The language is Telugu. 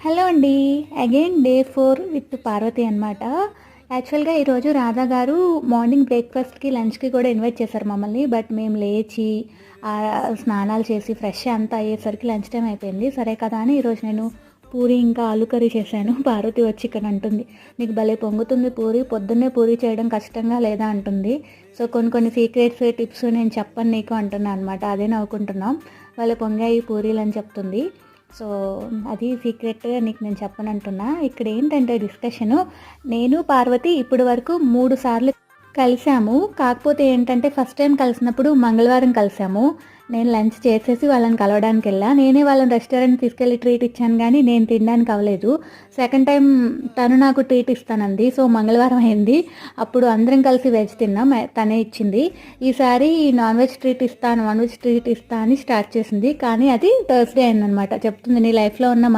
హలో అండి. అగైన్ డే 4 విత్ పార్వతి అనమాట. యాక్చువల్‌గా ఈరోజు రాధా గారు మార్నింగ్ బ్రేక్‌ఫాస్ట్‌కి, లంచ్‌కి కూడా ఇన్వైట్ చేశారు మమ్మల్ని. బట్ మేము లేచి స్నానాలు చేసి ఫ్రెష్ అంతా అయ్యేసరికి లంచ్ టైమ్ అయిపోయింది. సరే కదా అని ఈరోజు నేను పూరి ఇంకా ఆలు కర్రీ చేశాను. పార్వతి వచ్చి ఇక్కడ అంటుంది, "నీకు భలే పొంగుతుంది పూరి. పొద్దున్నే పూరి చేయడం కష్టంగా లేదా?" అంటుంది. సో కొన్ని కొన్ని సీక్రెట్స్, టిప్స్ నేను చెప్పను నీకు అంటున్నా అనమాట. అదే నవ్వుకుంటున్నాం. భలే పొంగాయి పూరీలు అని చెప్తుంది. సో అది సీక్రెట్‌గా నీకు నేను చెప్పనంటున్నా. ఇక్కడ ఏంటంటే డిస్కషను, నేను పార్వతి ఇప్పటి వరకు 3 సార్లు కలిసాము. కాకపోతే ఏంటంటే ఫస్ట్ టైం కలిసినప్పుడు మంగళవారం కలిసాము. నేను లంచ్ చేసేసి వాళ్ళని కలవడానికెళ్ళా. నేనే వాళ్ళని రెస్టారెంట్‌కి తీసుకెళ్ళి ట్రీట్ ఇచ్చాను గానీ, నేను తినడానికి అవ్వలేదు. సెకండ్ టైం తను నాకు ట్రీట్ ఇస్తానంది. సో మంగళవారం అయింది. అప్పుడు అందరం కలిసి వెజ్ తిన్నాం. తనే ఇచ్చింది. ఈసారి నాన్ వెజ్ ట్రీట్ ఇస్తా, నాన్ వెజ్ ట్రీట్ ఇస్తా అని స్టార్ట్ చేసింది. కానీ అది థర్స్‌డే అయిందనమాట. చెప్తుంది, నీ లైఫ్‌లో ఉన్న